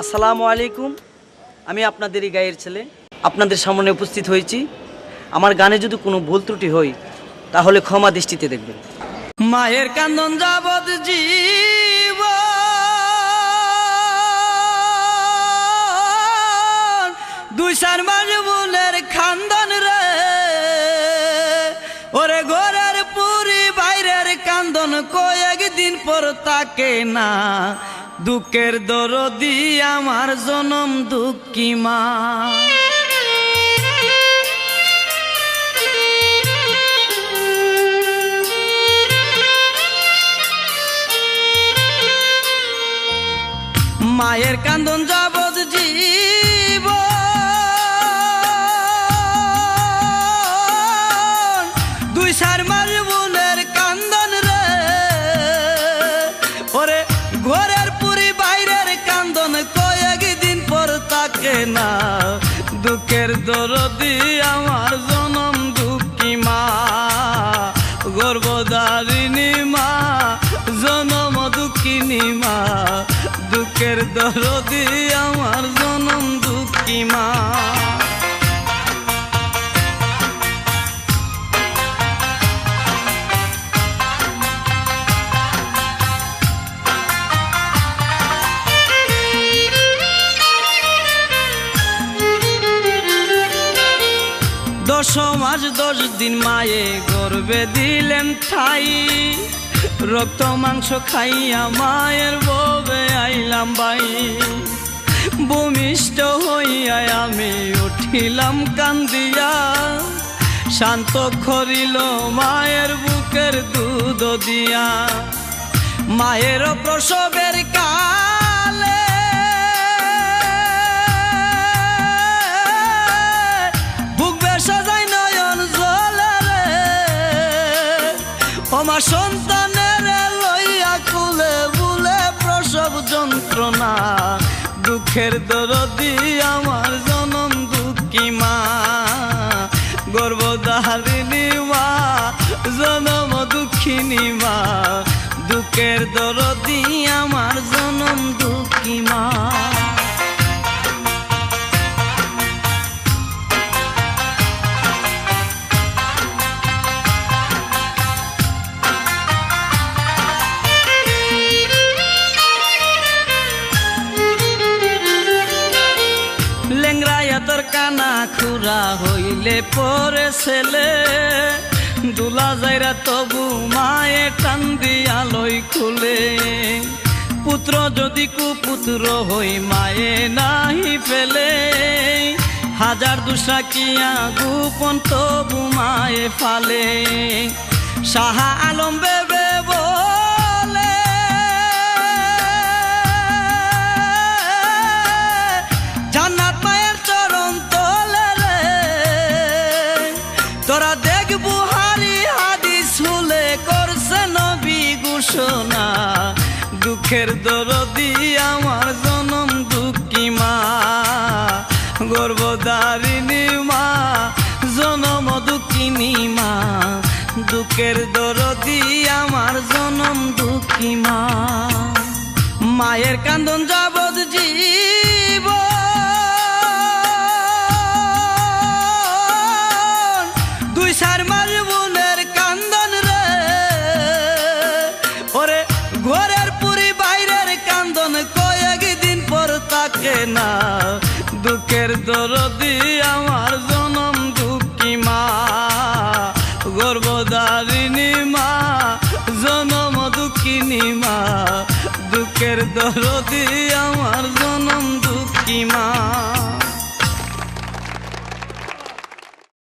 আসসালামু আলাইকুম। আমি আপনাদেরই গায়ের ছেলে আপনাদের সামনে উপস্থিত হয়েছি। আমার গানে যদি কোনো ভুল ত্রুটি হয় তাহলে ক্ষমা দৃষ্টিতে দেখবেন। মায়ের কান্দন যাবৎ জীব দুই চার মাস বোনের খান্দন রে, ওরে ঘরের পুরি বাইরের কান্দন কয়েকদিন পর তাকে না। দুঃখের দরদি আমার জনম দুঃখী মা। মায়ের কান্দন যাবৎ জীব দুই চার মাস বোনের কান্দন রে, ওরে ঘরের পুরি বাইরের কান্দন কয়েকদিন পর তাকে না। দুঃখের দরদি আমার জনম দুঃখী মা, গর্ভধারিণী মা, জনম দুঃখিনী মা। দুঃখের দরদি আমার জনম দুঃখী মা। দশ মাস 10 দিন মায়ে গর্ভে দিলেন ঠাই, রক্ত মাংস খাইয়া মায়ের ববে আইলাম বাই। ভূমিষ্ঠ হইয়া আমি উঠিলাম কান্দিয়া, শান্ত করিল মায়ের বুকের দুধ দিয়া। মায়ের প্রসবের কালে বুক বেসাজাই নয়ন জলে রে, ওমা সন্তানের লইয়া কুলে বুলে প্রসব যন্ত্রণা। দুঃখের দরদি আমার জনম দুঃখী মা, গর্ভধারিণী মা, জনম দুঃখিনী মা। দুঃখের দরদি আমার জনম দুঃখী মা। লেংরাইয়া তোর কানা খুরা হইলে পরে ছেলে, দুলা যাইরা তবু মায়ে টান দিয়া লই খুলে। পুত্র যদি কুপুত্র হই মায়ে নাহি ফেলে, হাজার দুসা কিয়া গোপন তবু মায়ে ফালে। শাহা আলম বেবে বলে জান্নাত মায়ের চরণ তলে রে, তোরা দেখ বুহারি হাদিস হুলে করছে নবী ঘোষণা। দুঃখের দরদি আমার জনম দুঃখী মা, গর্ভধারিণী মা, জনম দুঃখিনী মা। দুঃখের দরদি আমার জনম দুঃখী মা। মায়ের কান্দন যাবৎ জীব দুই চার মাস বোনের কান্দন রে, ওরে ঘরের পুরি বাইরের কান্দন কয়েকদিন পর তাকে না। দুঃখের দরদি আমার জনম দুঃখী মা, গর্ভধারিণী মা, জনম দুঃখিনী মা। দুঃখের দরদি